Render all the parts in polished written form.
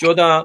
14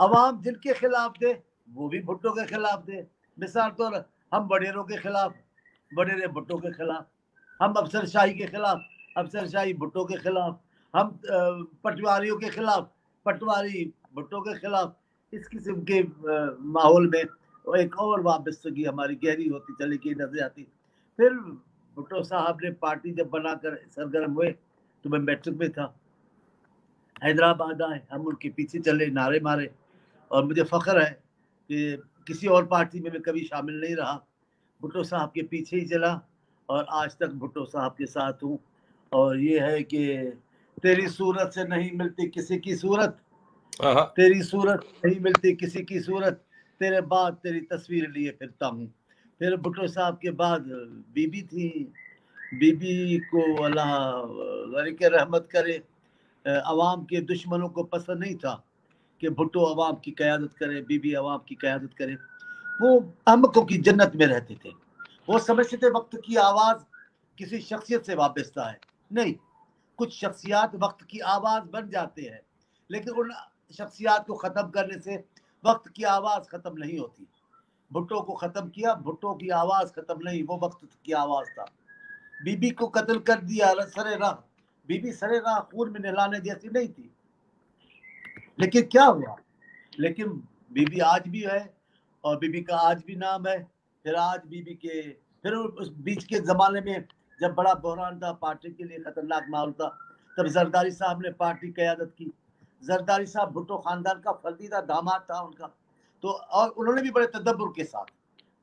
عوام جن کے خلاف تھے وہ بھی بھٹو کے خلاف تھے. مثال طور ہم وڈیروں کے خلاف وڈیرے بھٹو کے خلاف, ہم افسر شاہی کے خلاف افسر شاہی بھٹو کے خلاف, ہم پٹواریوں کے خلاف پٹواری بھٹو کے خلاف. اس قسم کے ماحول میں ایک اور وابستگی ہماری گہری ہوتی چلی گئی نظر آتی. پھر بھٹو صاحب نے پارٹی جب بنا کر سرگرم ہوئے تو میں میٹرک میں تھا, حیدرآباد آئے, ہم ان کے پیچھے چلے, نعرے مارے, اور مجھے فخر ہے کہ کسی اور پارٹی میں کبھی شامل نہیں رہا, بھٹو صاحب کے پیچھے ہی چلا اور آج تک بھٹو صاحب کے ساتھ ہوں. اور یہ ہے کہ تیری صورت سے نہیں ملتی کسی کی صورت, تیری صورت نہیں ملتی کسی کی صورت, تیرے بعد تیری تصویر لیے پھرتا ہوں. پھر بھٹو صاحب کے بعد بی بی تھی, بی بی کو اللہ غریق رحمت کرے. عوام کے دشمنوں کو پسند نہیں تھا کہ بھٹو عوام کی قیادت کرے, بی بی عوام کی قیادت کرے. وہ احمقوں کی جنت میں رہتے تھے. وہ سمجھتے تھے وقت کی آواز کسی شخصیت سے وابستہ ہے. نہیں, کچھ شخصیات وقت کی آواز بن جاتے ہیں, لیکن ان شخصیات کو ختم کرنے سے وقت کی آواز ختم نہیں ہوتی. بھٹو کو ختم کیا, بھٹو کی آواز ختم نہیں, وہ وقت کی آواز تھا. بی بی کو قتل کر دیا سرے راہ, بی بی سرے راہ خون میں نہلانے جیسی نہیں تھی, لیکن کیا ہوا, لیکن بی بی آج بھی ہے اور بی بی کا آج بھی نام ہے. پھر آج بی بی کے پھر اس بیچ کے زمانے میں جب بڑا بحران تھا, پارٹی کے لیے خطرناک ماحول تھا, تب زرداری صاحب نے پارٹی قیادت کی. زرداری صاحب بھٹو خاندان کا فرزندہ داماد تھا ان کا, تو اور انہوں نے بھی بڑے تدبر کے ساتھ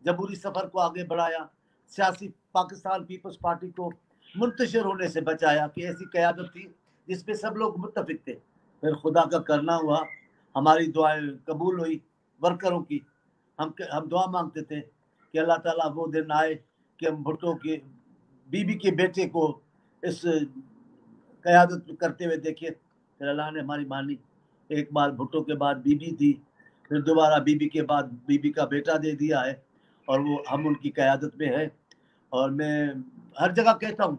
جمہوری سفر کو آگے بڑھایا, سیاسی پاکستان پیپلز پارٹی کو منتشر ہونے سے بچایا کہ ایسی قیادت تھی جس پہ سب لوگ متفق تھے. پھر خدا کا کرنا ہوا, ہماری دعائیں قبول ہوئی ورکروں کی. ہم دعا مانگتے تھے کہ اللہ تعالیٰ وہ دن آئے کہ ہم بھٹو کے بی بی کے بیٹے کو اس قیادت کرتے ہوئے دیکھیں. پھر اللہ نے ہماری مانی. ایک بار بھٹو کے بعد بی بی تھی, پھر دوبارہ بی بی کے بعد بی بی کا بیٹا دے دیا ہے, اور وہ ہم ان کی قیادت میں ہے. اور میں ہر جگہ کہتا ہوں,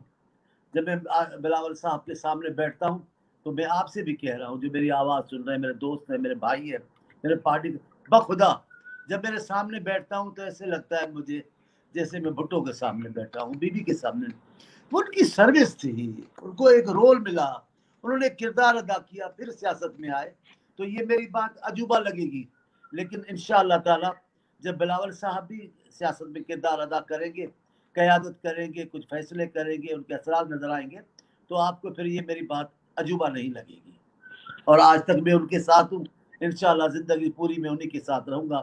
جب میں بلاول صاحب کے سامنے بیٹھتا ہوں تو میں آپ سے بھی کہہ رہا ہوں, جو میری آواز سن رہے ہیں, میرے دوست ہیں, میرے بھائی ہیں, میرے پارٹی, بخدا جب میرے سامنے بیٹھتا ہوں تو ایسے لگتا ہے مجھے جیسے میں بھٹو کے سامنے بیٹھا ہوں, بی بی کے سامنے. وہ ان کی سروس تھی, ان کو ایک رول ملا, انہوں نے کردار ادا کیا, پھر سیاست میں آئے. تو یہ میری بات عجوبہ لگے گی, لیکن انشاءاللہ تعالی جب بلاول صاحب بھی سیاست میں کردار ادا کریں گے, قیادت کریں گے, کچھ فیصلے کریں گے, ان کے اثرات نظر آئیں گے, تو آپ کو پھر یہ میری بات عجوبہ نہیں لگے گی. اور آج تک میں ان کے ساتھ ہوں, انشاءاللہ زندگی پوری میں انہی کے ساتھ رہوں گا.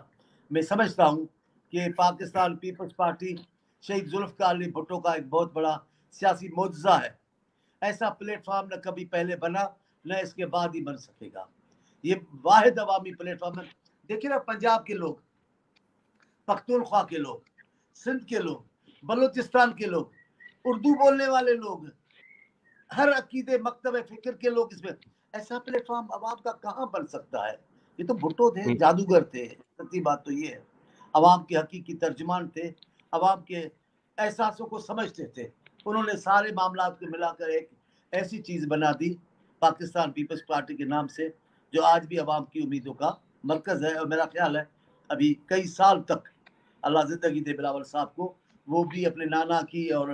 میں سمجھتا ہوں کہ پاکستان پیپلز پارٹی شہید ذوالفقار علی بھٹو کا ایک بہت بڑا سیاسی معجزہ ہے. ایسا پلیٹ فارم نہ کبھی پہلے بنا, نہ اس کے بعد ہی بن سکے گا. یہ واحد عوامی پلیٹ فارم ہے. دیکھیں نا, پنجاب کے لوگ, پختونخوا کے لوگ, سندھ کے لوگ, بلوچستان کے لوگ, اردو بولنے والے لوگ, ہر عقیدے مکتب فکر کے لوگ, اس میں ایسا پلیٹ فارم عوام کا کہاں بن سکتا ہے. یہ تو بھٹو تھے, جادوگر تھے. سچی بات تو یہ ہے, عوام کے حقیقی ترجمان تھے, عوام کے احساسوں کو سمجھتے تھے. انہوں نے سارے معاملات کو ملا کر ایک ایسی چیز بنا دی پاکستان پیپلز پارٹی کے نام سے, جو آج بھی عوام کی امیدوں کا مرکز ہے. اور میرا خیال ہے ابھی کئی سال تک اللہ زندگی دے بلاول صاحب کو, وہ بھی اپنے نانا کی اور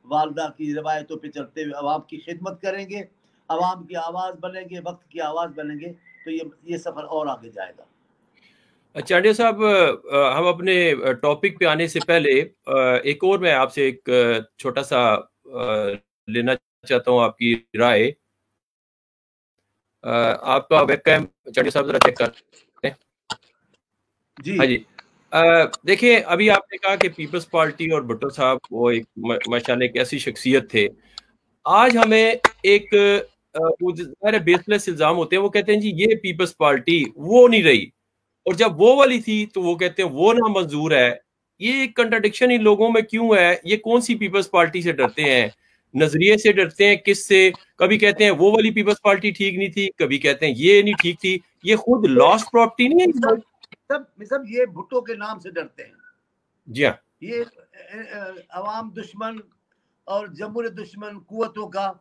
والدہ کی روایتوں پہ چلتے ہوئے عوام کی خدمت کریں گے, عوام کی آواز بنیں گے, وقت کی آواز بنیں گے, تو یہ سفر اور آگے جائے گا. چانڈیا صاحب, ہم اپنے ٹاپک پہ آنے سے پہلے ایک اور میں آپ سے ایک چھوٹا سا لینا چاہتا ہوں آپ کی رائے. آپ کا ویب کیم چانڈیا صاحب ذرا چیک کریں. جی ہاں جی, دیکھیں ابھی آپ نے کہا کہ پیپلز پارٹی اور بھٹو صاحب وہ ایک ماشاءاللہ ایک ایسی شخصیت تھے. آج ہمیں ایک بیس لیس الزام ہوتے ہیں, وہ کہتے ہیں جی یہ پیپلز پارٹی وہ نہیں رہی, اور جب وہ والی تھی تو وہ کہتے ہیں وہ نامنظور ہے. یہ ایک کنٹراڈکشن ان لوگوں میں کیوں ہے؟ یہ کون سی پیپلز پارٹی سے ڈرتے ہیں؟ نظریے سے ڈرتے ہیں, کس سے؟ کبھی کہتے ہیں وہ والی پیپلز پارٹی ٹھیک نہیں تھی, کبھی کہتے ہیں یہ نہیں ٹھیک تھی. یہ خود لاسٹ پراپرٹی نہیں ہے. سب یہ بھٹو کے نام سے ڈرتے ہیں. جی ہاں, یہ عوام دشمن اور جمہوری دشمن قوتوں کا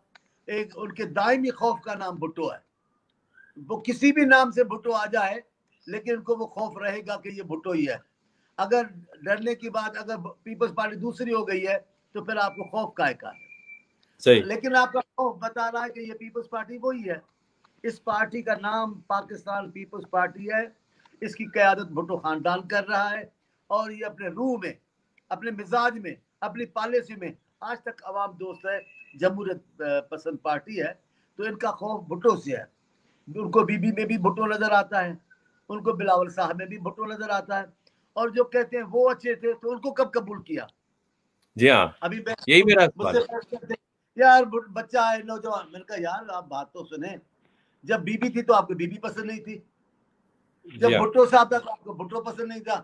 ایک ان کے دائمی خوف کا نام بھٹو ہے. وہ کسی بھی نام سے بھٹو آ جائے لیکن ان کو وہ خوف رہے گا کہ یہ بھٹو ہی ہے. اگر ڈرنے کی بات اگر پیپلز پارٹی دوسری ہو گئی ہے تو پھر آپ کو خوف کا ہے. لیکن آپ کا خوف بتا رہا ہے کہ یہ پیپلز پارٹی وہی ہے. اس پارٹی کا نام پاکستان پیپلز پارٹی ہے. اس کی قیادت بھٹو خاندان کر رہا ہے اور یہ اپنے روح میں, اپنے مزاج میں, اپنی پالیسی میں آج تک عوام دوست ہے, جمہوریت پسند پارٹی ہے. تو ان کا خوف بھٹو سے ہے. ان کو بی بی میں بھی بھٹو نظر آتا ہے, ان کو بلاول صاحب میں بھی بھٹو نظر آتا ہے. اور جو کہتے ہیں وہ اچھے تھے تو ان کو کب قبول کیا؟ جی ہاں, ابھی یہی میرا سوال ہے. یار بچہ ہے نوجوان, میں نے کہا یار آپ بات تو سنیں, جب بی بی تھی تو آپ کو بی بی پسند نہیں تھی, جب بھٹو صاحب تھا تو آپ کو بھٹو پسند نہیں تھا,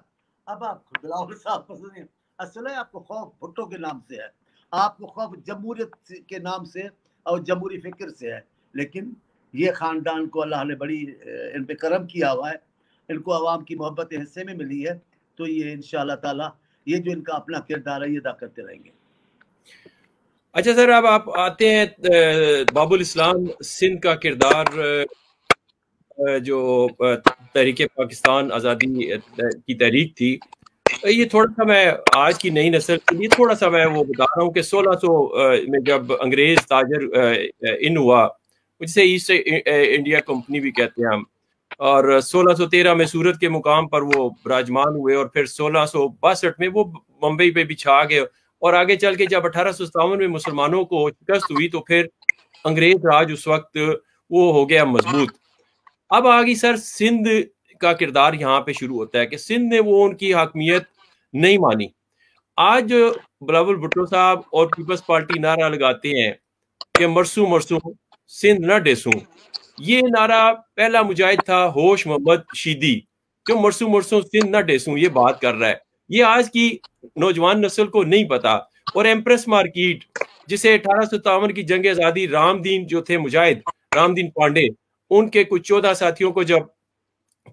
اب آپ کو بلاول صاحب پسند نہیں. اصل ہے آپ کو خوف بھٹو کے نام سے ہے, آپ کو خوف جمہوریت کے نام سے اور جمہوری فکر سے ہے. لیکن یہ خاندان کو اللہ نے بڑی ان پہ کرم کیا ہوا ہے, ان کو عوام کی محبت حصے میں ملی ہے, تو یہ انشاءاللہ تعالی یہ جو ان کا اپنا کردار ہے یہ ادا کرتے رہیں گے. اچھا سر, اب آپ آتے ہیں باب الاسلام سندھ کا کردار, جو تحریک پاکستان آزادی کی تحریک تھی, یہ تھوڑا سا میں آج کی نئی نسل کے لیے تھوڑا سا میں وہ بتا رہا ہوں کہ 1600 میں جب انگریز تاجر ان ہوا, جسے ایسٹ انڈیا کمپنی بھی کہتے ہیں ہم, اور 1613 میں سورت کے مقام پر وہ براجمان ہوئے, اور پھر 1662 میں وہ ممبئی پہ بھی چھا گئے, اور آگے چل کے جب 1857 میں مسلمانوں کو شکست ہوئی تو پھر انگریز راج اس وقت وہ ہو گیا مضبوط. اب آگی سر سندھ کا کردار یہاں پہ شروع ہوتا ہے کہ سندھ نے وہ ان کی حاکمیت نہیں مانی. آج بلاول بھٹو صاحب اور پیپلز پارٹی نعرہ لگاتے ہیں کہ مرسوں مرسوں سندھ نہ ڈیسوں. یہ نعرہ پہلا مجاہد تھا ہوش محمد شیدی, جو مرسوں مرسوں سندھ نہ ڈیسوں یہ بات کر رہا ہے. یہ آج کی نوجوان نسل کو نہیں پتا. اور ایمپریس مارکیٹ, جسے 1857 کی جنگ آزادی رام دین جو تھے مجاہد, رام دین پانڈے, ان کے کچھ 14 ساتھیوں کو جب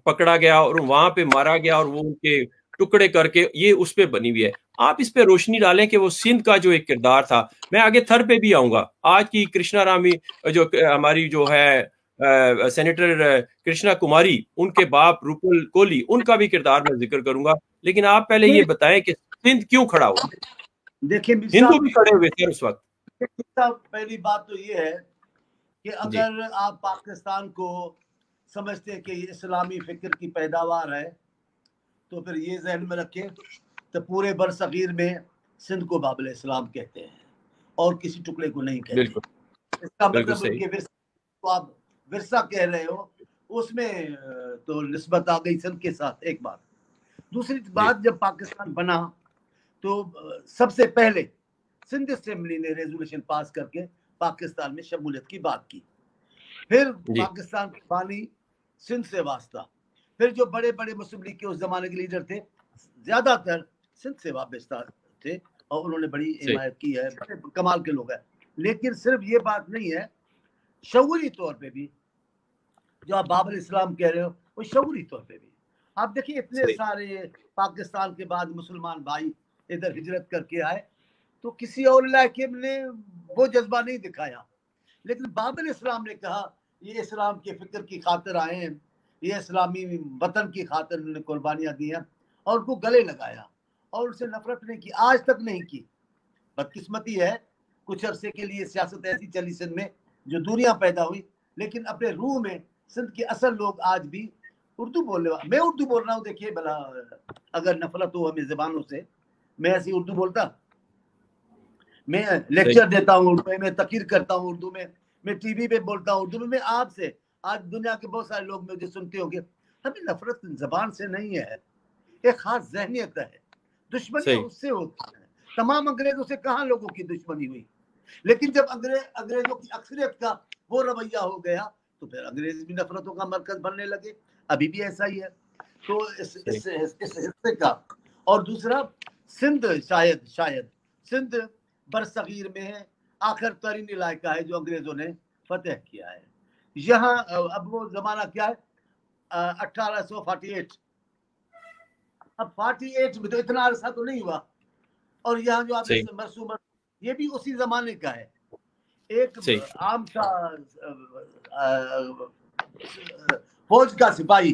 پکڑا گیا اور وہاں پہ مارا گیا اور وہ ان کے ٹکڑے کر کے, یہ اس پہ بنی ہوئی ہے. آپ اس پہ روشنی ڈالیں کہ وہ سندھ کا جو ایک کردار تھا. میں آگے تھر پہ بھی آؤں گا, آج کی کرشنا رامی جو ہماری جو ہے سینیٹر کرشنا کماری, ان کے باپ روپل کوہلی, ان کا بھی کردار میں ذکر کروں گا. لیکن آپ پہلے یہ بتائیں کہ سندھ کیوں کھڑا ہوا؟ دیکھیں ہندو بھی کھڑے ہوئے تھے اس وقت. پہلی بات تو یہ ہے کہ اگر آپ پاکستان کو سمجھتے ہیں کہ یہ اسلامی فکر کی پیداوار ہے تو پھر یہ ذہن میں رکھیں تو پورے برصغیر میں سندھ کو باب الاسلام کہتے ہیں اور کسی ٹکڑے کو نہیں کہتے. اس کا مطلب ان کے ورثہ آپ ورثہ کہہ رہے ہو, اس میں تو نسبت آ گئی سندھ کے ساتھ. ایک بات. دوسری بات, جب پاکستان بنا تو سب سے پہلے سندھ اسمبلی نے ریزولوشن پاس کر کے پاکستان میں شمولیت کی بات کی. پھر پاکستان کے بانی سندھ سے واسطہ. پھر جو بڑے بڑے مسلم لیگ کے اس زمانے کے لیڈر تھے زیادہ تر سندھ سے وابستہ تھے اور انہوں نے بڑی حمایت کی ہے, بڑے کمال کے لوگ ہیں. لیکن صرف یہ بات نہیں ہے, شعوری طور پہ بھی جو آپ باب الاسلام کہہ رہے ہو وہ شعوری طور پہ بھی آپ دیکھیں اتنے سارے پاکستان کے بعد مسلمان بھائی ادھر ہجرت کر کے آئے تو کسی اور علاقے نے وہ جذبہ نہیں دکھایا. لیکن باب الاسلام نے کہا یہ اسلام کے فکر کی خاطر آئے ہیں, یہ اسلامی وطن کی خاطر انہوں نے قربانیاں دی ہیں, اور ان کو گلے لگایا اور ان سے نفرت نہیں کی, آج تک نہیں کی. بدقسمتی ہے کچھ عرصے کے لیے سیاست ایسی چلی سندھ میں جو دوریاں پیدا ہوئی, لیکن اپنے روح میں سندھ کے اصل لوگ آج بھی اردو بولنے والے. میں اردو بول رہا ہوں, دیکھیے بھلا اگر نفرت ہو ہمیں زبانوں سے, میں ایسی اردو بولتا, میں لیکچر دیتا ہوں اردو میں تقریر کرتا ہوں اردو میں ٹی وی پہ بولتا ہوں اردو میں آپ سے. آج دنیا کے بہت سارے لوگ مجھے سنتے ہوں گے. ہمیں نفرت زبان سے نہیں ہے, ایک خاص ذہنیت ہے. دشمنی اس سے ہوتی ہے. تمام انگریزوں سے کہاں لوگوں کی دشمنی ہوئی, لیکن جب انگریزوں کی اکثریت کا وہ رویہ ہو گیا تو پھر انگریز بھی نفرتوں کا مرکز بننے لگے. ابھی بھی ایسا ہی ہے. تو اس حصے کا. اور دوسرا سندھ شاید سندھ برصغیر میں آخر ترین علاقہ ہے جو انگریزوں نے فتح کیا ہے. یہاں اب وہ زمانہ کیا ہے 1848. اب 48 میں تو اتنا عرصہ تو نہیں ہوا, اور یہاں جو آپ مرسوم یہ بھی اسی زمانے کا ہے. ایک عام سا فوج کا سپاہی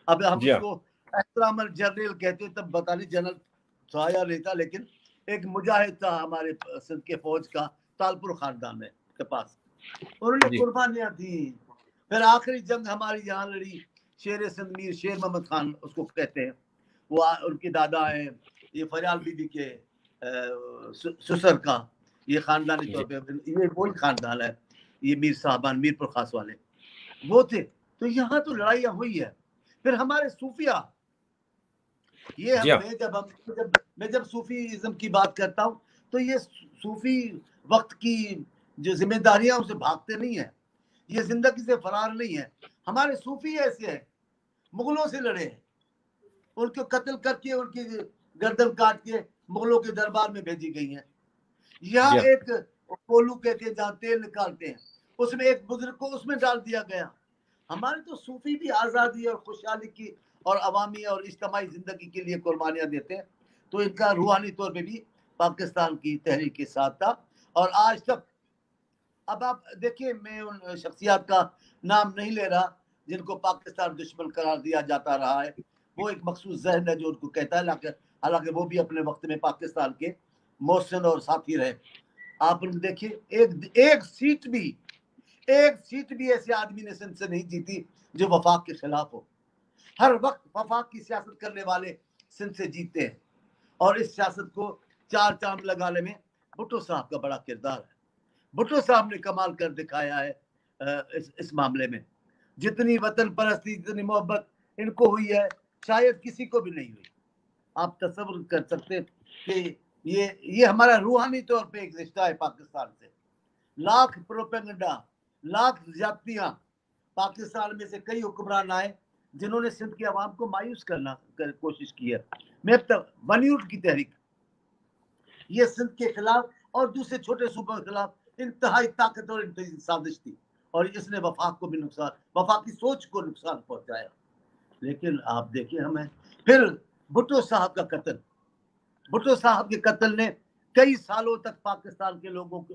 اب ہم اس کو احترام الجنرل کہتے ہیں، تب بتا نہیں جنرل تھا یا نہیں تھا، لیکن ایک مجاہد تھا ہمارے سندھ کے فوج کا، تالپور خاندان میں کے پاس، انہوں نے قربانیاں دی. پھر آخری جنگ ہماری یہاں لڑی شیر سندھ میر شیر محمد خان اس کو کہتے ہیں، وہ ان کے دادا ہیں، یہ فریال بی بی کے سسر کا یہ خاندانی طور پہ یہ وہی خاندان ہے، یہ میر صاحبان میر پر خاص والے وہ تھے. تو یہاں تو لڑائیاں ہوئی ہے. پھر ہمارے صوفیہ، یہ میں جب صوفیزم کی بات کرتا ہوں تو یہ صوفی وقت کی جو ذمہ داریاں اسے بھاگتے نہیں ہیں، یہ زندگی سے فرار نہیں ہے. ہمارے صوفی ایسے ہیں، مغلوں سے لڑے ہیں، ان کو قتل کر کے ان کی گردن کاٹ کے مغلوں کے دربار میں بھیجی گئی ہیں. یہاں ایک کولو کہتے ہیں جہاں تیل نکالتے ہیں، اس میں ایک بزرگ کو اس میں ڈال دیا گیا. ہمارے تو صوفی بھی آزادی اور خوشحالی کی اور عوامی اور اجتماعی زندگی کے لیے قربانیاں دیتے ہیں. تو ان کا روحانی طور پہ بھی پاکستان کی تحریک کے ساتھ تھا اور آج تک. اب آپ دیکھیے، میں ان شخصیات کا نام نہیں لے رہا جن کو پاکستان دشمن قرار دیا جاتا رہا ہے، وہ ایک مخصوص ذہن ہے جو ان کو کہتا ہے، حالانکہ وہ بھی اپنے وقت میں پاکستان کے محسن اور ساتھی رہے. آپ دیکھیے ایک سیٹ بھی ایسے آدمی نے سندھ سے نہیں جیتی جو وفاق کے خلاف ہو. ہر وقت وفاق کی سیاست کرنے والے سندھ سے جیتے ہیں، اور اس سیاست کو چار چاند لگانے میں بھٹو صاحب کا بڑا کردار ہے. بھٹو صاحب نے کمال کر دکھایا ہے اس معاملے میں. جتنی وطن پرستی، جتنی محبت ان کو ہوئی ہے شاید کسی کو بھی نہیں ہوئی. آپ تصور کر سکتے کہ یہ ہمارا روحانی طور پہ ایک رشتہ ہے پاکستان سے. لاکھ پروپیگنڈا، لاکھ زیادتیاں، پاکستان میں سے کئی حکمران آئے جنہوں نے سندھ کی عوام کو مایوس کرنا کوشش کی ہے. میں بنیوٹ کی تحریک یہ سندھ کے خلاف اور دوسرے چھوٹے صوبوں کے خلاف انتہائی طاقتور سازش تھی، اور اس نے وفاق کو بھی نقصان، وفاق کی سوچ کو نقصان پہنچایا. لیکن آپ دیکھیں ہمیں پھر بھٹو صاحب کا قتل، بھٹو صاحب کے قتل نے کئی سالوں تک پاکستان کے لوگوں کے،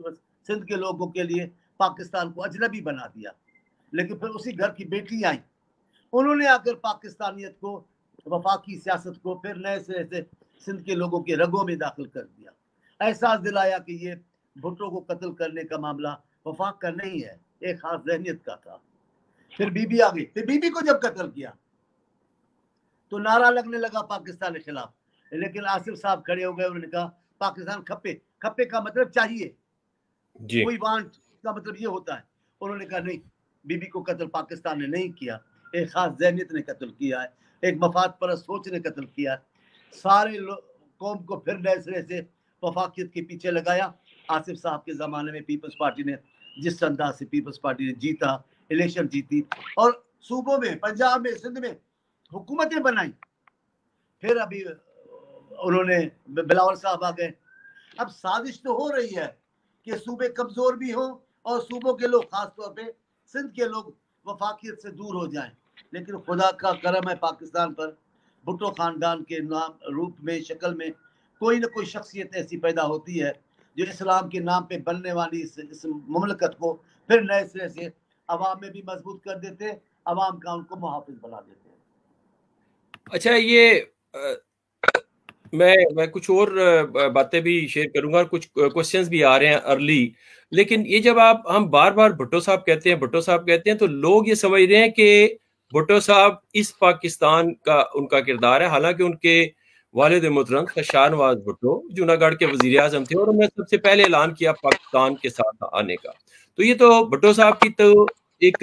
سندھ کے لوگوں کے لیے پاکستان کو اجنبی بنا دیا. لیکن پھر اسی گھر کی بیٹی آئیں، انہوں نے آ کر پاکستانیت کو، وفاقی سیاست کو پھر نئے سرے سے سندھ کے لوگوں کے رگوں میں داخل کر دیا. احساس دلایا کہ یہ بھٹو کو قتل کرنے کا معاملہ وفاق کا نہیں ہے، ایک خاص ذہنیت کا تھا. پھر بی بی آ گئی. پھر بی بی کو جب قتل کیا تو نعرہ لگنے لگا پاکستان کے خلاف. لیکن آصف صاحب کھڑے ہو گئے، انہوں نے کہا پاکستان کھپے، کھپے کا مطلب چاہیے، کوئی وانٹ کا مطلب یہ ہوتا ہے. انہوں نے کہا نہیں، بی بی کو قتل پاکستان نے نہیں کیا، ایک خاص ذہنیت نے قتل کیا ہے، ایک مفاد پرست سوچ نے قتل کیا. سارے قوم کو پھر نئے سرے سے وفاقیت کے پیچھے لگایا. آصف صاحب کے زمانے میں پیپلز پارٹی نے جس انداز سے پیپلز پارٹی نے جیتا، الیکشن جیتی اور صوبوں میں، پنجاب میں، سندھ میں حکومتیں بنائی. پھر ابھی انہوں نے بلاول صاحب آ گئے. اب سازش تو ہو رہی ہے کہ صوبے کمزور بھی ہوں اور صوبوں کے لوگ، خاص طور پہ سندھ کے لوگ، وفاقیت سے دور ہو جائیں. لیکن خدا کا کرم ہے پاکستان پر، بھٹو خاندان کے نام، روپ میں، شکل میں کوئی نہ کوئی شخصیت ایسی پیدا ہوتی ہے جو اسلام کے نام پہ بننے والی اس مملکت کو پھر نئے سرے سے عوام میں بھی مضبوط کر دیتے ہیں، عوام کا ان کو محافظ بنا دیتے ہیں. اچھا، یہ میں کچھ اور باتیں بھی شیئر کروں گا، اور کچھ کوسچنز بھی آ رہے ہیں ارلی. لیکن یہ جب ہم بار بار بھٹو صاحب کہتے ہیں، بھٹو صاحب کہتے ہیں، تو لوگ یہ سمجھ رہے ہیں کہ بھٹو صاحب اس پاکستان کا ان کا کردار ہے. حالانکہ ان کے والد محترم شاہ نواز بھٹو جونا گڑھ کے وزیر اعظم تھے، اور انہوں نے سب سے پہلے اعلان کیا پاکستان کے ساتھ آنے کا. تو یہ تو بھٹو صاحب کی تو ایک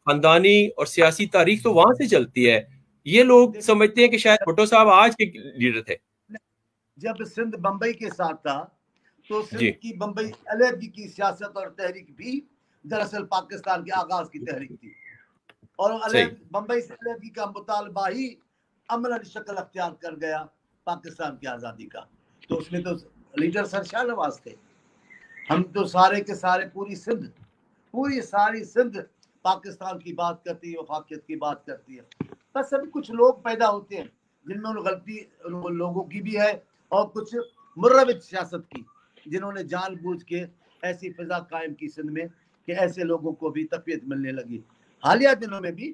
خاندانی اور سیاسی تاریخ تو وہاں سے چلتی ہے. یہ لوگ سمجھتے ہیں کہ شاید بھٹو صاحب آج کے لیڈر تھے. جب سندھ بمبئی کے ساتھ تھا تو سندھ کی بمبئی علیحدگی کی سیاست اور تحریک بھی دراصل پاکستان کے آغاز کی تحریک تھی، اور بمبئی سے علیحدگی کا مطالبہ ہی عملاً شکل اختیار کر گیا پاکستان کی آزادی کا. تو اس میں تو لیڈر سر شاہ نواز تھے. ہم تو سارے کے سارے پوری ساری سندھ پاکستان کی بات کرتی ہے، وفاقیت کی بات کرتی ہے. بس ابھی کچھ لوگ پیدا ہوتے ہیں جن میں غلطی لوگوں کی بھی ہے، اور کچھ مروج سیاست کی، جنہوں نے جان بوجھ کے ایسی فضا قائم کی سندھ میں کہ ایسے لوگوں کو بھی تقویت ملنے لگی. حالیہ دنوں میں بھی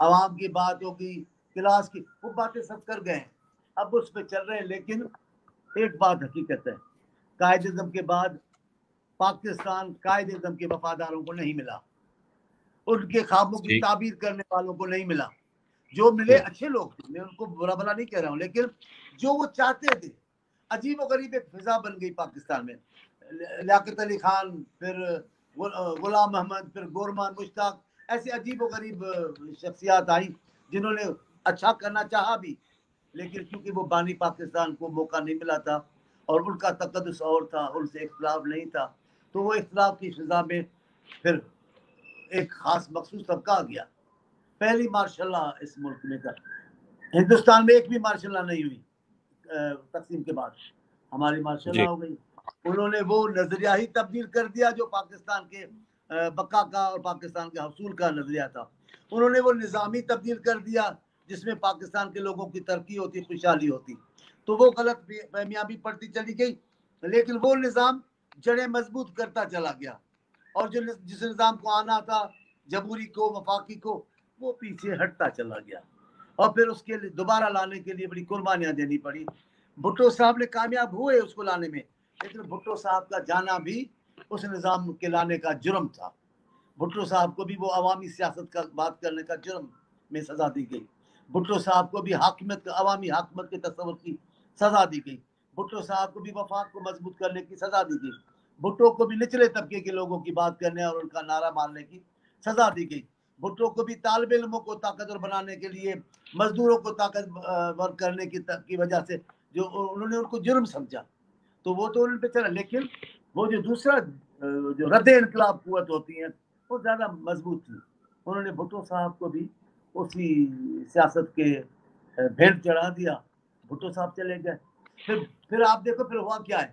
عوام کی بات ہوگی, کلاس کی, وہ باتیں سب کر گئے ہیں, اب اس پہ چل رہے ہیں. لیکن ایک بات حقیقت ہے, قائد اعظم کے بعد پاکستان قائد اعظم کے وفاداروں کو نہیں ملا, ان کے خوابوں کی تعبیر کرنے والوں کو نہیں ملا. جو ملے اچھے لوگ تھے, میں ان کو برا بھلا نہیں کہہ رہا ہوں, لیکن جو وہ چاہتے تھے, عجیب و غریب ایک فضا بن گئی پاکستان میں. لیاقت علی خان, پھر غلام محمد, پھر گورمان مشتاق, ایسے عجیب و غریب شخصیات آئیں جنہوں نے اچھا کرنا چاہا بھی, لیکن کیونکہ وہ بانی پاکستان کو موقع نہیں ملا تھا اور ان کا تقدس اور تھا, ان سے اختلاف نہیں تھا, تو وہ اختلاف کی فضا میں پھر ایک خاص مخصوص طبقہ آ گیا. پہلی ماشاء اللہ اس ملک میں تھا, ہندوستان میں ایک بھی ماشاء اللہ نہیں ہوئی تقسیم کے بعد, ہماری ماشاء اللہ ہو گئی. انہوں نے وہ نظریہ ہی تبدیل کر دیا جو پاکستان کے بقا کا اور پاکستان کے حصول کا نظریہ تھا. انہوں نے وہ نظامی تبدیل کر دیا جس میں پاکستان کے لوگوں کی ترقی ہوتی, خوشحالی ہوتی. تو وہ غلط فہمیاں بھی پڑتی چلی گئی, لیکن وہ نظام جڑیں مضبوط کرتا چلا گیا, اور جو جس نظام کو آنا تھا جمہوری کو, وفاقی کو, وہ پیچھے ہٹتا چلا گیا. اور پھر اس کے لیے دوبارہ لانے کے لیے بڑی قربانیاں دینی پڑی. بھٹو صاحب نے کامیاب ہوئے اس کو لانے میں, لیکن بھٹو صاحب کا جانا بھی اس نظام کے لانے کا جرم تھا. بھٹو صاحب کو بھی وہ عوامی سیاست کا بات کرنے کا جرم میں سزا دی گئی. بھٹو صاحب کو بھی حاکمیت, عوامی حاکمیت کے تصور کی سزا دی گئی. بھٹو صاحب کو بھی وفاق کو مضبوط کرنے کی سزا دی گئی. بھٹو کو بھی نچلے طبقے کے لوگوں کی بات کرنے اور ان کا نعرہ مارنے کی سزا دی گئی. بھٹو کو بھی طالب علموں کو طاقتور بنانے کے لیے, مزدوروں کو طاقتور کرنے کی وجہ سے جو انہوں نے ان کو جرم سمجھا, تو وہ تو ان پہ چلا. لیکن وہ جو دوسرا جو رد انقلاب قوت ہوتی ہے وہ زیادہ مضبوط تھی. انہوں نے بھٹو صاحب کو بھی اسی سیاست کے بھیڑ چڑھا دیا, بھٹو صاحب چلے گئے. پھر آپ دیکھو پھر ہوا کیا ہے,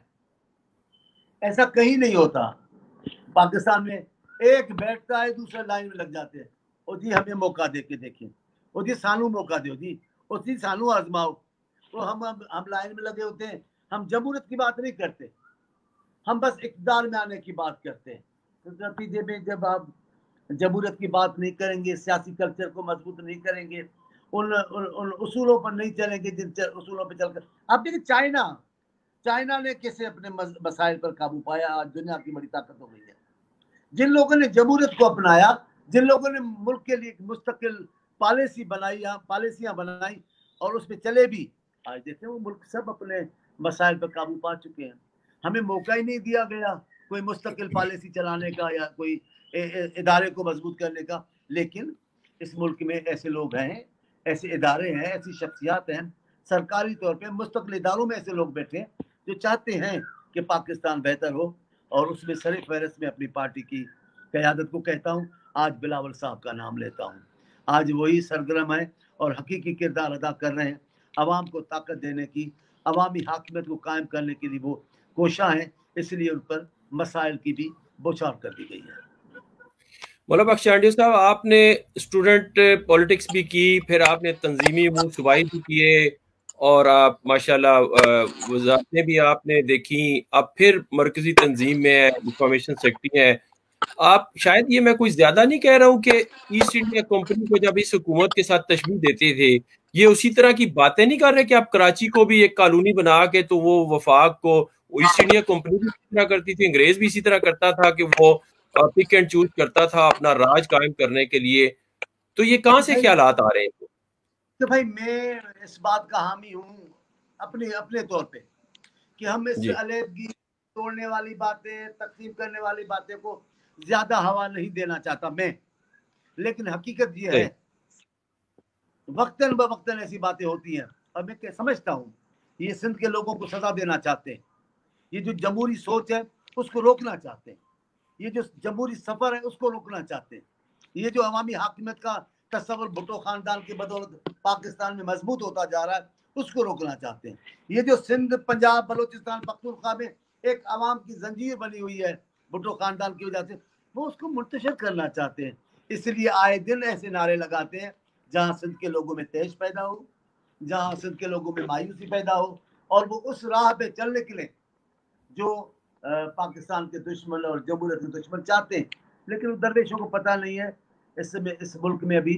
ایسا کہیں نہیں ہوتا پاکستان میں. ایک بیٹھتا ہے, دوسرے لائن میں لگ جاتے ہیں, اور جی ہمیں موقع دے کے دیکھیں, اور جی سانو موقع دو, جی اور جی سانو آزماؤ. تو ہم لائن میں لگے ہوتے ہیں. ہم جمہوریت کی بات نہیں کرتے, ہم بس اقتدار میں آنے کی بات کرتے ہیں. تو نتیجے میں جب آپ جمہوریت کی بات نہیں کریں گے, سیاسی کلچر کو مضبوط نہیں کریں گے, ان اصولوں پر نہیں چلیں گے جن اصولوں پہ چل کر. آپ دیکھیں چائنا نے کیسے اپنے مسائل پر قابو پایا, آج دنیا کی بڑی طاقت ہو گئی ہے. جن لوگوں نے جمہوریت کو اپنایا, جن لوگوں نے ملک کے لیے مستقل پالیسیاں بنائی اور اس پہ چلے بھی, آج دیکھیں وہ ملک سب اپنے مسائل پر قابو پا چکے ہیں. ہمیں موقع ہی نہیں دیا گیا کوئی مستقل پالیسی چلانے کا یا کوئی ادارے کو مضبوط کرنے کا. لیکن اس ملک میں ایسے لوگ ہیں, ایسے ادارے ہیں, ایسی شخصیات ہیں, سرکاری طور پہ مستقل اداروں میں ایسے لوگ بیٹھے ہیں جو چاہتے ہیں کہ پاکستان بہتر ہو. اور اس میں سر فہرست میں اپنی پارٹی کی قیادت کو کہتا ہوں, آج بلاول صاحب کا نام لیتا ہوں. آج وہی سرگرم ہے اور حقیقی کردار ادا کر رہے ہیں, عوام کو طاقت دینے کی, عوامی حاکمیت کو قائم کرنے کے لیے وہ کوشاں ہیں. اس لیے ان پر مسائل کی بھی بوچھار کر دی گئی ہے. مولانا بخشانڈی صاحب, آپ نے اسٹوڈنٹ پولیٹکس بھی کی, پھر آپ نے تنظیمی امور صوبائی بھی کیے, اور آپ ماشاءاللہ وزارتیں بھی آپ نے دیکھی, اب پھر مرکزی تنظیم میں انفارمیشن سیکرٹری ہیں آپ. شاید یہ میں کوئی زیادہ نہیں کہہ رہا ہوں کہ ایسٹ انڈیا کمپنی کو جب اس حکومت کے ساتھ تشبیہ دیتے تھے, یہ اسی طرح کی باتیں نہیں کر رہے کہ آپ کراچی کو بھی ایک کالونی بنا کے, تو وہ وفاق کو ایسٹ انڈیا کمپنی بھی اسی طرح کرتی تھی, انگریز بھی اسی طرح کرتا تھا کہ وہ پک اینڈ چوز کرتا تھا اپنا راج قائم کرنے کے لیے. تو یہ کہاں سے خیالات آ رہے ہیں؟ تو بھائی میں اس بات کا حامی ہوں اپنے طور پہ کہ ہم اس علیحدگی توڑنے والی باتیں, تقسیم کرنے والی باتیں کو زیادہ ہوا نہیں دینا چاہتا میں. لیکن حقیقت یہ ہے وقتاً بوقتاً ایسی باتیں ہوتی ہیں, اور میں سمجھتا ہوں یہ سندھ کے لوگوں کو سزا دینا چاہتے ہیں. یہ جو جمہوری سوچ ہے اس کو روکنا چاہتے ہیں, یہ جو جمہوری سفر ہے اس کو روکنا چاہتے ہیں, یہ جو عوامی حاکمیت کا تصور بھٹو خاندان کی بدولت پاکستان میں مضبوط ہوتا جا رہا ہے اس کو روکنا چاہتے ہیں. یہ جو سندھ, پنجاب, بلوچستان, پختونخوا میں ایک عوام کی زنجیر بنی ہوئی ہے بھٹو خاندان کی وجہ سے, وہ اس کو منتشر کرنا چاہتے ہیں. اس لیے آئے دن ایسے نعرے لگاتے ہیں جہاں سندھ کے لوگوں میں تیش پیدا ہو, جہاں سندھ کے لوگوں میں مایوسی پیدا ہو, اور وہ اس راہ پہ چل نکلیں جو پاکستان کے دشمن اور جمہوریت کے دشمن چاہتے ہیں. لیکن درویشوں کو پتہ نہیں ہے اس ملک میں ابھی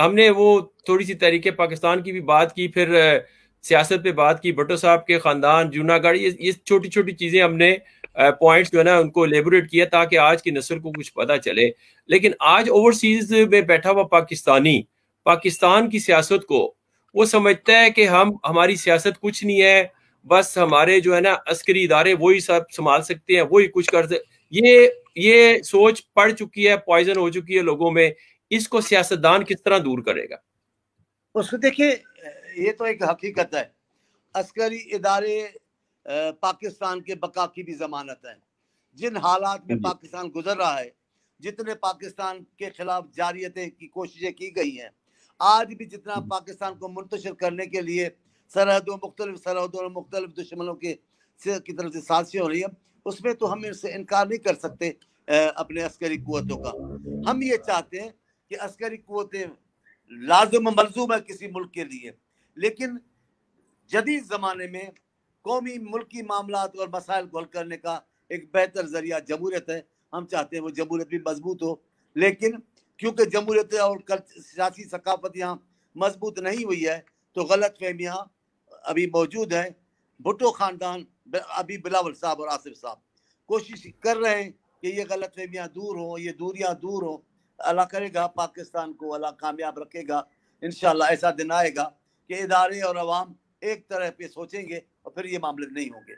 ہم نے وہ تھوڑی سی تحریک پاکستان کی بھی بات کی، پھر سیاست پہ بات کی، بھٹو صاحب کے خاندان، جوناگڑھ، یہ چھوٹی چھوٹی چیزیں ہم نے پوائنٹس جو ہے نا ان کو لیبوریٹ کیا تاکہ آج کی نسل کو کچھ پتہ چلے. لیکن آج اوورسیز میں بیٹھا ہوا پاکستانی پاکستان کی سیاست کو وہ سمجھتا ہے کہ ہماری سیاست کچھ نہیں ہے، بس ہمارے جو ہے نا عسکری ادارے وہی سب سنبھال سکتے ہیں، وہی کچھ کر سکتے. یہ سوچ پڑ چکی ہے، پوائزن ہو چکی ہے لوگوں میں. اس کو سیاستدان کس طرح دور کرے گا؟ اس کو دیکھیں، یہ تو ایک حقیقت ہے، عسکری ادارے پاکستان کے بقا کی بھی ضمانت ہے. جن حالات میں پاکستان گزر رہا ہے، جتنے پاکستان کے خلاف جاریتیں کی کوششیں کی گئی ہیں، آج بھی جتنا پاکستان کو منتشر کرنے کے لیے مختلف سرحدوں اور مختلف دشمنوں کی طرف سے سازشیں ہو رہی ہیں، اس میں تو ہم اس سے انکار نہیں کر سکتے اپنے عسکری قوتوں کا. ہم یہ چاہتے ہیں کہ عسکری قوتیں لازم و ملزوم ہے کسی ملک کے لیے، لیکن جدید زمانے میں قومی ملکی معاملات اور مسائل کو حل کرنے کا ایک بہتر ذریعہ جمہوریت ہے. ہم چاہتے ہیں وہ جمہوریت بھی مضبوط ہو، لیکن کیونکہ جمہوریت اور سیاسی ثقافت یہاں مضبوط نہیں ہوئی ہے تو غلط فہمیاں ابھی موجود ہیں. بھٹو خاندان، ابھی بلاول صاحب اور آصف صاحب کوشش کر رہے ہیں کہ یہ غلط فہمیاں دور ہوں، یہ دوریاں دور ہوں. اللہ کرے گا پاکستان کو اللہ کامیاب رکھے گا. انشاءاللہ ایسا دن آئے گا کہ ادارے اور عوام ایک طرح پہ سوچیں گے اور پھر یہ معاملے نہیں ہوں گے.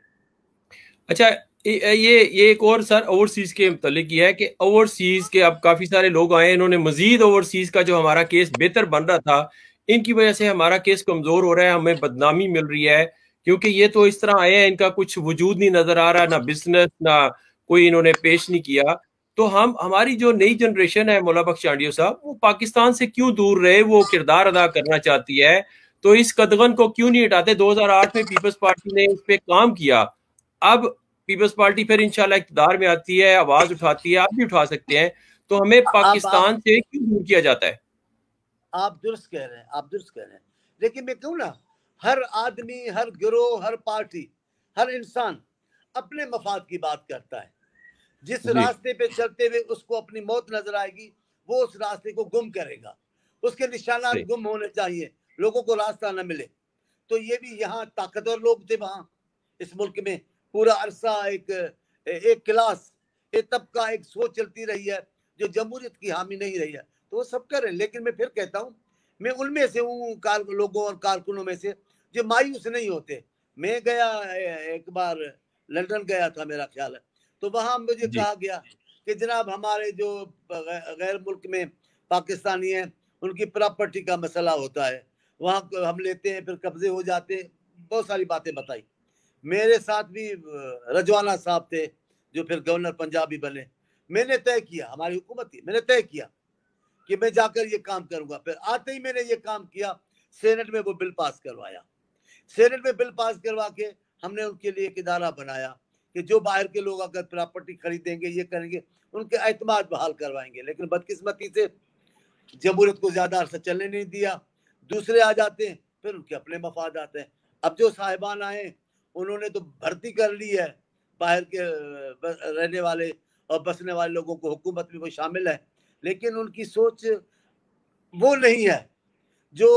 اچھا، یہ ایک اور سر اوورسیز کے متعلق یہ ہے کہ اوورسیز کے اب کافی سارے لوگ آئے ہیں، انہوں نے مزید اوورسیز کا جو ہمارا کیس بہتر بن رہا تھا ان کی وجہ سے ہمارا کیس کمزور ہو رہا ہے، ہمیں بدنامی مل رہی ہے، کیونکہ یہ تو اس طرح آئے ہیں ان کا کچھ وجود نہیں نظر آ رہا، نہ بزنس نہ کوئی انہوں نے پیش نہیں کیا. تو ہماری جو نئی جنریشن ہے مولا بخش چانڈیو صاحب، وہ پاکستان سے کیوں دور رہے؟ وہ کردار ادا کرنا چاہتی ہے تو اس قدغن کو کیوں نہیں ہٹاتے؟ 2008 میں پیپلز پارٹی نے اس پہ کام کیا، اب پیپلز پارٹی پھر انشاءاللہ اقتدار میں آتی ہے، آواز اٹھاتی ہے، آپ بھی اٹھا سکتے ہیں، تو ہمیں پاکستان سے کیوں دور کیا جاتا ہے؟ آپ درست کہہ رہے ہیں، لیکن میں کہوں نا، ہر آدمی، ہر گروہ، ہر پارٹی، ہر انسان اپنے مفاد کی بات کرتا ہے. جس راستے پہ چلتے ہوئے اس کو اپنی موت نظر آئے گی وہ اس راستے کو گم کرے گا. اس کے نشانات گم ہونے چاہیے، لوگوں کو راستہ نہ ملے. تو یہ بھی یہاں طاقتور لوگ تھے، وہاں اس ملک میں پورا عرصہ ایک کلاس، ایک طبقہ، ایک سوچ چلتی رہی ہے جو جمہوریت کی حامی نہیں رہی ہے، تو وہ سب کر رہے ہیں. لیکن میں پھر کہتا ہوں، میں ان میں سے ہوں لوگوں اور کارکنوں میں سے جو مایوس نہیں ہوتے. میں گیا ایک بار لندن گیا تھا میرا خیال ہے، تو وہاں مجھے کہا گیا کہ جناب ہمارے جو غیر ملک میں پاکستانی ہیں ان کی پراپرٹی کا مسئلہ ہوتا ہے، وہاں ہم لیتے ہیں پھر قبضے ہو جاتے ہیں، بہت ساری باتیں بتائی. میرے ساتھ بھی رجوانہ صاحب تھے جو پھر گورنر پنجاب بھی بنے. میں نے طے کیا، ہماری حکومت تھی، میں نے طے کیا کہ میں جا کر یہ کام کروں گا. پھر آتے ہی میں نے یہ کام کیا، سینٹ میں وہ بل پاس کروایا. سینٹ میں بل پاس کروا کے ہم نے ان کے لیے ایک ادارہ بنایا کہ جو باہر کے لوگ اگر پراپرٹی خریدیں گے، یہ کریں گے، ان کے اعتماد بحال کروائیں گے. لیکن بدقسمتی سے جمہوریت کو زیادہ عرصہ چلنے نہیں دیا، دوسرے آ جاتے ہیں، پھر ان کے اپنے مفاد آتے ہیں. اب جو صاحبان آئے انہوں نے تو بھرتی کر لی ہے باہر کے رہنے والے اور بسنے والے لوگوں کو، حکومت میں وہ شامل ہے، لیکن ان کی سوچ وہ نہیں ہے جو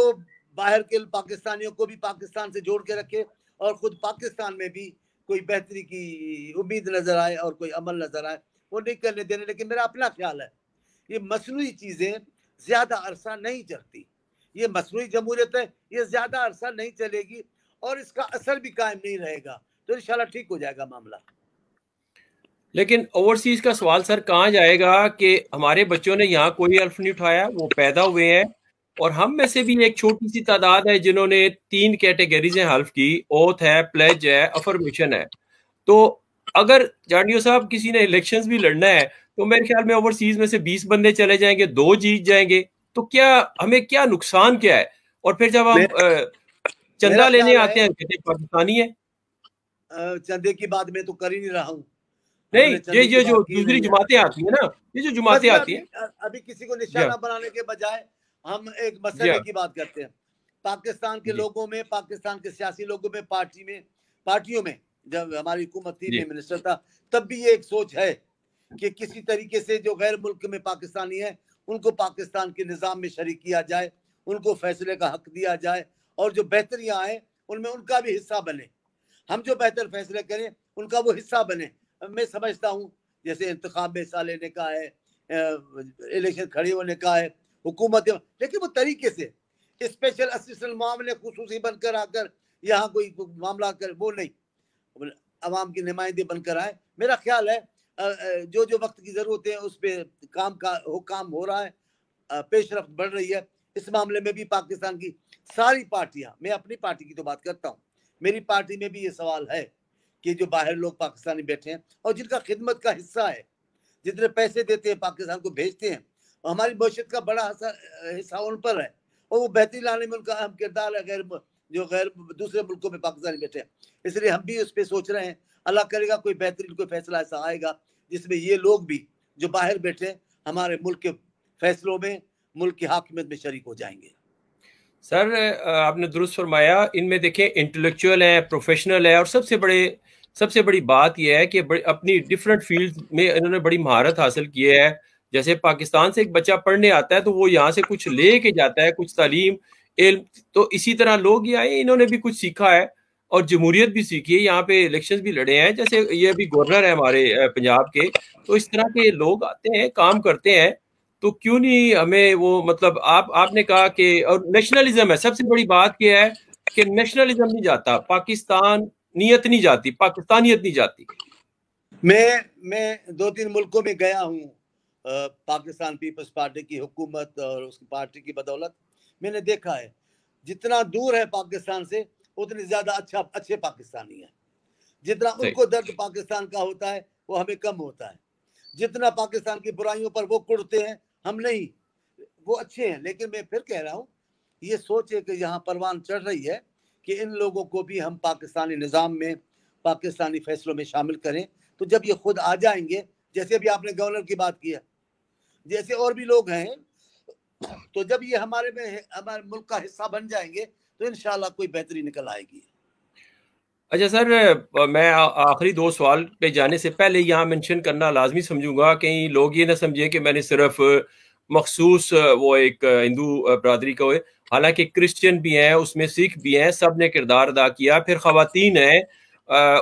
باہر کے پاکستانیوں کو بھی پاکستان سے جوڑ کے رکھے اور خود پاکستان میں بھی کوئی بہتری کی امید نظر آئے اور کوئی عمل نظر آئے، وہ نہیں کرنے دینے. لیکن میرا اپنا خیال ہے یہ مصنوعی چیزیں زیادہ عرصہ نہیں چلتی. یہ مصنوعی جمہوریت ہے، یہ زیادہ عرصہ نہیں چلے گی اور اس کا اثر بھی قائم نہیں رہے گا، تو انشاءاللہ ٹھیک ہو جائے گا معاملہ. لیکن اوورسیز کا سوال سر کہاں جائے گا کہ ہمارے بچوں نے یہاں کوئی حلف نہیں اٹھایا، وہ پیدا ہوئے ہیں، اور ہم میں سے بھی ایک چھوٹی سی تعداد ہے جنہوں نے 3 کیٹیگریز ہیں حلف کی، اوتھ ہے، پلیج ہے، افرمیشن ہے. تو اگر جانڈیو صاحب کسی نے الیکشنز بھی لڑنا ہے تو میرے خیال میں اوورسیز میں سے 20 بندے چلے جائیں گے، 2 جیت جائیں گے، تو کیا ہمیں کیا نقصان کیا ہے؟ اور پھر جب ہم چندہ لینے آتے ہیں کہتے ہیں پاکستانی ہے. چندے کی بات میں تو کر ہی نہیں رہا ہوں. نہیں، یہ جو دوسری جماعتیں آتی ہیں نا، یہ جو جماعتیں آتی ہیں، ابھی کسی کو نشانہ بنانے کے بجائے ہم ایک مسئلے کی بات کرتے ہیں. پاکستان کے لوگوں میں، پاکستان کے سیاسی لوگوں میں، پارٹیوں میں، جب ہماری حکومت تھی، میں منسٹر تھا، تب بھی یہ ایک سوچ ہے کہ کسی طریقے سے جو غیر ملک میں پاکستانی ہے ان کو پاکستان کے نظام میں شریک کیا جائے, ان کو فیصلے کا حق دیا جائے, اور جو بہتریاں آئیں ان میں ان کا بھی حصہ بنے. ہم جو بہتر فیصلے کریں ان کا وہ حصہ بنے. میں سمجھتا ہوں جیسے انتخاب میں حصہ لینے کا ہے, الیکشن کھڑے ہونے کا ہے, حکومت, لیکن وہ طریقے سے اسپیشل اسسٹنٹ معاملے خصوصی بن کر آ کر یہاں کوئی معاملہ کر, وہ نہیں, عوام کی نمائندے بن کر آئے. میرا خیال ہے جو وقت کی ضرورت ہے اس پہ کام ہو رہا ہے, پیش رفت بڑھ رہی ہے. اس معاملے میں بھی پاکستان کی ساری پارٹیاں, میں اپنی پارٹی کی تو بات کرتا ہوں, میری پارٹی میں بھی یہ سوال ہے کہ جو باہر لوگ پاکستانی بیٹھے ہیں اور جن کا خدمت کا حصہ ہے, جتنے پیسے دیتے ہیں پاکستان کو بھیجتے ہیں, ہماری معیشت کا بڑا حصہ ان پر ہے, اور وہ بہتری لانے میں ان کا اہم کردار ہے, غیر دوسرے ملکوں میں پاکستانی بیٹھے ہیں. اس لیے ہم بھی اس پہ سوچ رہے ہیں, اللہ کرے گا کوئی بہترین کوئی فیصلہ ایسا آئے گا جس میں یہ لوگ بھی جو باہر بیٹھے ہمارے ملک کے فیصلوں میں, ملک کی حاکمیت میں شریک ہو جائیں گے. سر آپ نے درست فرمایا. ان میں دیکھیں انٹلیکچوئل ہیں, پروفیشنل ہے, اور سب سے بڑی بات یہ ہے کہ اپنی ڈفرینٹ فیلڈ میں انہوں نے بڑی مہارت حاصل کی ہے. جیسے پاکستان سے ایک بچہ پڑھنے آتا ہے تو وہ یہاں سے کچھ لے کے جاتا ہے, کچھ تعلیم علم, تو اسی طرح لوگ یہ آئے, انہوں نے بھی کچھ سیکھا ہے اور جمہوریت بھی سیکھی ہے. یہاں پہ الیکشنز بھی لڑے ہیں, جیسے یہ بھی گورنر ہے ہمارے پنجاب کے. تو اس طرح کے لوگ آتے ہیں, کام کرتے ہیں, تو کیوں نہیں ہمیں وہ, مطلب آپ نے کہا کہ, اور نیشنلزم ہے, سب سے بڑی بات کیا ہے کہ نیشنلزم نہیں جاتا, پاکستانیت نہیں جاتی, پاکستانیت نہیں جاتی. میں 2-3 ملکوں میں گیا ہوں پاکستان پیپلز پارٹی کی حکومت اور اس کی پارٹی کی بدولت. میں نے دیکھا ہے جتنا دور ہے پاکستان سے اتنے زیادہ اچھے پاکستانی ہیں. جتنا ان کو درد پاکستان کا ہوتا ہے وہ ہمیں کم ہوتا ہے. جتنا پاکستان کی برائیوں پر وہ کڑتے ہیں ہم نہیں, وہ اچھے ہیں. لیکن میں پھر کہہ رہا ہوں, یہ سوچے کہ یہاں پروان چڑھ رہی ہے کہ ان لوگوں کو بھی ہم پاکستانی نظام میں, پاکستانی فیصلوں میں شامل کریں. تو جب یہ خود آ جائیں گے, جیسے ابھی آپ نے گورنر کی بات کی ہے, جیسے اور بھی لوگ ہیں, تو جب یہ ہمارے ملک کا حصہ بن جائیں گے تو انشاءاللہ کوئی بہتری نکل آئے گی. اچھا سر, میں آخری 2 سوال پہ جانے سے پہلے یہاں منشن کرنا لازمی سمجھوں گا, کہیں لوگ یہ نہ سمجھے کہ میں نے صرف مخصوص وہ ایک ہندو برادری کا ہوئے, حالانکہ کرسچن بھی ہیں, اس میں سکھ بھی ہیں, سب نے کردار ادا کیا. پھر خواتین ہیں,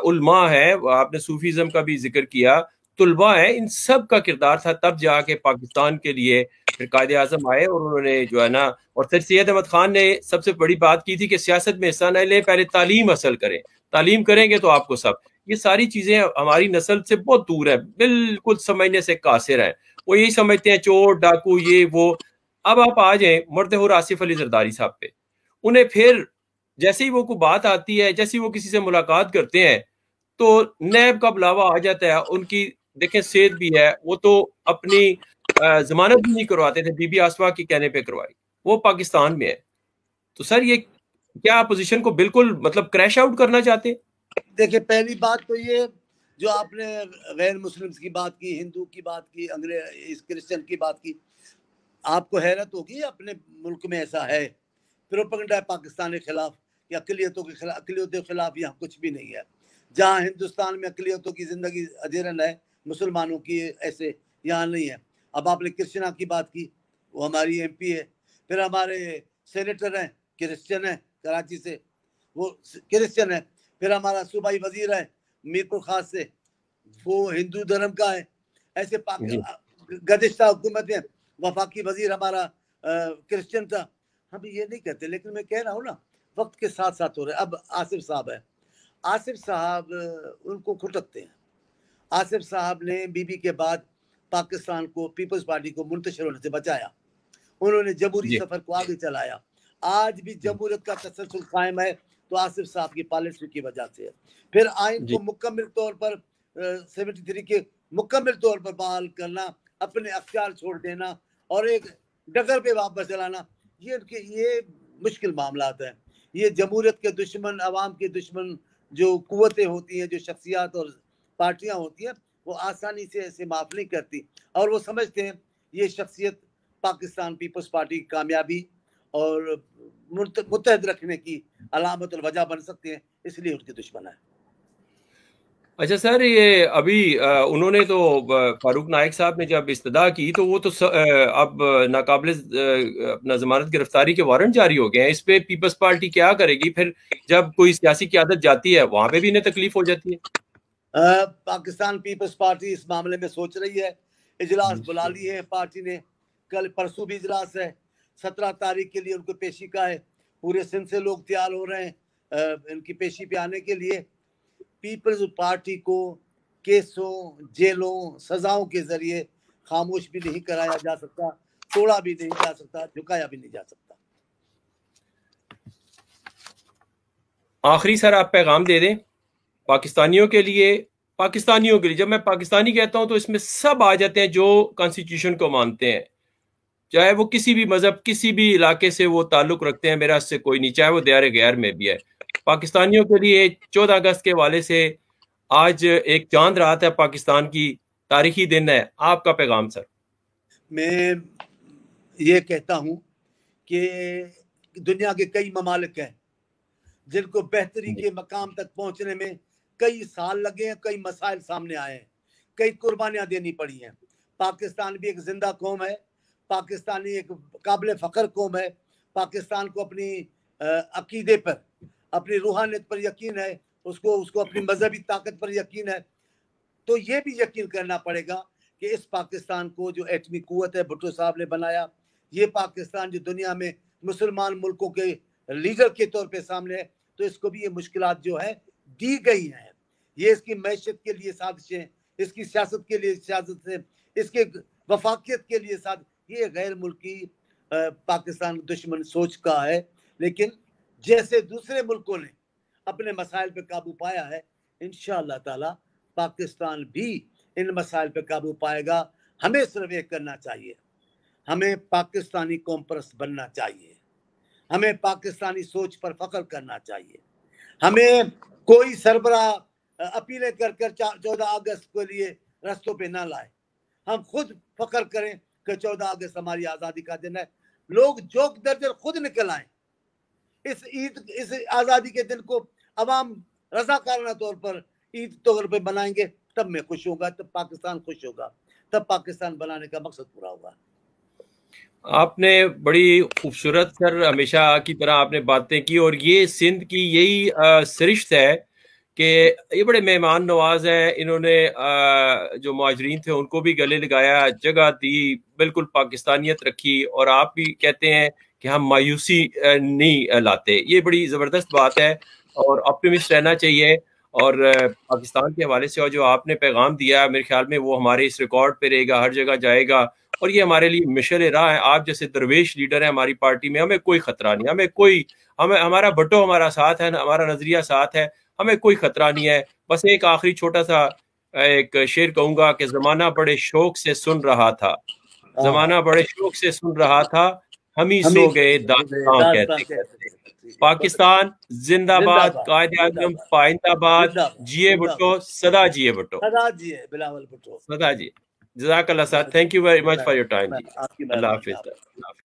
علماء ہیں, آپ نے صوفیزم کا بھی ذکر کیا, طلباء ہیں, ان سب کا کردار تھا. تب جا کے پاکستان کے لیے پھر قائد اعظم آئے, اور انہوں نے جو ہے نا, اور پھر سید احمد خان نے سب سے بڑی بات کی تھی کہ سیاست میں حصہ نہ لیں, پہلے تعلیم حاصل کریں, تعلیم کریں گے تو آپ کو سب. یہ ساری چیزیں ہماری نسل سے بہت دور ہے, بالکل سمجھنے سے قاصر ہیں. وہ یہی سمجھتے ہیں چور ڈاکو یہ وہ. اب آپ آ جائیں مرد حر آصف علی زرداری صاحب پہ, انہیں پھر جیسے ہی وہ کوئی بات آتی ہے, جیسے ہی وہ کسی سے ملاقات کرتے ہیں تو نیب کا بلاوا آ جاتا ہے. ان کی دیکھیں صحت بھی ہے, وہ تو اپنی ضمانت بھی نہیں کرواتے تھے, بی بی آسوا کے کہنے پہ کروائی, وہ پاکستان میں ہے. تو سر یہ کیا اپوزیشن کو بالکل مطلب کریش آؤٹ کرنا چاہتے؟ دیکھیں, پہلی بات تو یہ جو آپ نے غیر مسلمز کی بات کی, ہندو کی بات کی, انگریز کرسچن کی بات کی, آپ کو حیرت ہوگی اپنے ملک میں ایسا ہے پروپیگنڈا پاکستان کے خلاف کہ اقلیتوں کے خلاف یہاں کچھ بھی نہیں ہے. جہاں ہندوستان میں اقلیتوں کی زندگی ادھیرن ہے, مسلمانوں کی ایسے یہاں نہیں ہے. اب آپ نے کرشنا کی بات کی, وہ ہماری ایم پی ہے. پھر ہمارے سینیٹر ہیں کرسچن ہیں, کراچی سے, وہ کرسچن ہیں. پھر ہمارا صوبائی وزیر ہے میرپور خاص سے, وہ ہندو دھرم کا ہے. ایسے گزشتہ حکومت میں وفاقی وزیر ہمارا کرسچن تھا. ہم یہ نہیں کہتے, لیکن میں کہہ رہا ہوں نا وقت کے ساتھ ساتھ ہو رہے. اب آصف صاحب ہے, آصف صاحب ان کو کھٹکتے ہیں. آصف صاحب نے بی بی کے بعد پاکستان کو پیپلز پارٹی کو منتشر ہونے سے بچایا. انہوں نے جمہوری سفر کو آگے چلایا. آج بھی جمہوریت کا تسلسل قائم ہے تو آصف صاحب کی پالیسی کی وجہ سے. پھر آئین کو مکمل طور پر 73 کے مکمل طور پر بحال کرنا, اپنے اختیار چھوڑ دینا اور ایک ڈگر پہ واپس چلانا, یہ مشکل معاملات ہیں. یہ جمہوریت کے دشمن, عوام کے دشمن جو قوتیں ہوتی ہیں, جو شخصیات اور پارٹیاں ہوتی ہیں, وہ آسانی سے ایسے معاف نہیں کرتی, اور وہ سمجھتے ہیں یہ شخصیت پاکستان پیپلز پارٹی کی کامیابی اور متحد رکھنے کی علامت الوجہ بن سکتے ہیں, اس لیے ان کے دشمن ہے. اچھا سر، یہ ابھی انہوں نے تو فاروق نائک صاحب نے جب استدعا کی تو وہ تو اب ناقابل اپنا ضمانت گرفتاری کے وارنٹ جاری ہو گئے ہیں. اس پہ پیپلز پارٹی کیا کرے گی پھر جب کوئی سیاسی قیادت جاتی ہے وہاں پہ بھی انہیں تکلیف ہو جاتی ہے؟ پاکستان پیپلز پارٹی اس معاملے میں سوچ رہی ہے. اجلاس بلا لی ہے پارٹی نے، کل پرسوں بھی اجلاس ہے. 17 تاریخ کے لیے ان کو پیشی کا ہے. پورے سندھ سے لوگ تیار ہو رہے ہیں ان کی پیشی پہ آنے کے لیے. پیپلز پارٹی کو کیسوں، جیلوں، سزاؤں کے ذریعے خاموش بھی نہیں کرایا جا سکتا، توڑا بھی نہیں جا سکتا، جھکایا بھی نہیں جا سکتا. آخری سر آپ پیغام دے دیں پاکستانیوں کے لیے. جب میں پاکستانی کہتا ہوں تو اس میں سب آ جاتے ہیں جو کانسٹیٹیوشن کو مانتے ہیں، چاہے وہ کسی بھی مذہب، کسی بھی علاقے سے وہ تعلق رکھتے ہیں. میرا اس سے کوئی نہیں، چاہے وہ دیار غیر میں بھی ہے. پاکستانیوں کے لیے 14 اگست کے حوالے سے آج ایک چاند رات ہے، پاکستان کی تاریخی دن ہے. آپ کا پیغام سر. میں یہ کہتا ہوں کہ دنیا کے کئی ممالک ہیں جن کو بہتری کے مقام تک پہنچنے میں کئی سال لگے ہیں، کئی مسائل سامنے آئے ہیں، کئی قربانیاں دینی پڑی ہیں. پاکستان بھی ایک زندہ قوم ہے، پاکستانی ایک قابل فخر قوم ہے. پاکستان کو اپنی عقیدے پر، اپنی روحانیت پر یقین ہے، اس کو اپنی مذہبی طاقت پر یقین ہے. تو یہ بھی یقین کرنا پڑے گا کہ اس پاکستان کو جو ایٹمی قوت ہے بھٹو صاحب نے بنایا، یہ پاکستان جو دنیا میں مسلمان ملکوں کے لیڈر کے طور پہ سامنے ہے، تو اس کو بھی یہ مشکلات جو ہے دی گئی ہیں. یہ اس کی معیشت کے لیے سازشیں، اس کی سیاست کے لیے سیاست سے، اس کے وفاقیت کے لیے یہ غیر ملکی پاکستان دشمن سوچ کا ہے. لیکن جیسے دوسرے ملکوں نے اپنے مسائل پہ قابو پایا ہے، انشاءاللہ تعالی پاکستان بھی ان مسائل پہ قابو پائے گا. ہمیں صرف ایک کرنا چاہیے، ہمیں پاکستانی قوم پرست بننا چاہیے، ہمیں پاکستانی سوچ پر فخر کرنا چاہیے. ہمیں کوئی سربراہ اپیلیں کر 14 اگست کے لیے رستوں پہ نہ لائے. ہم خود فخر کریں کہ 14 اگست ہماری آزادی کا دن ہے. لوگ جوک درجن خود نکل آئیں. اس آزادی کے دن کو عوام رضاکارانہ طور پر عید طور پہ بنائیں گے، تب میں خوش ہوگا، تب پاکستان خوش ہوگا، تب پاکستان بنانے کا مقصد پورا ہوگا. آپ نے بڑی خوبصورت سر ہمیشہ کی طرح آپ نے باتیں کی، اور یہ سندھ کی یہی سرشت ہے کہ یہ بڑے مہمان نواز ہیں. انہوں نے جو مہاجرین تھے ان کو بھی گلے لگایا، جگہ دی، بالکل پاکستانیت رکھی. اور آپ بھی کہتے ہیں کہ ہم مایوسی نہیں لاتے. یہ بڑی زبردست بات ہے اور آپٹیمسٹ رہنا چاہیے. اور پاکستان کے حوالے سے جو آپ نے پیغام دیا میرے خیال میں وہ ہمارے اس ریکارڈ پہ رہے گا، ہر جگہ جائے گا. اور یہ ہمارے لیے مشعل راہ ہے. آپ جیسے درویش لیڈر ہیں ہماری پارٹی میں، ہمیں کوئی خطرہ نہیں. ہمارا بھٹو ہمارا ساتھ ہے، ہمارا نظریہ ساتھ ہے، ہمیں کوئی خطرہ نہیں ہے. بس ایک آخری چھوٹا سا ایک شعر کہوں گا کہ زمانہ بڑے شوق سے سن رہا تھا، زمانہ بڑے شوق سے سن رہا تھا، ہم ہی سو گئے داستاں کہتے کہتے. پاکستان زندہ باد، قائد اعظم پائندہ باد. جیے بھٹو، سدا جیے بھٹو، سدا جیے بلاول بھٹو، سدا جی. جزاک اللہ sir, thank you very much for your time جی. اللہ حافظ سر.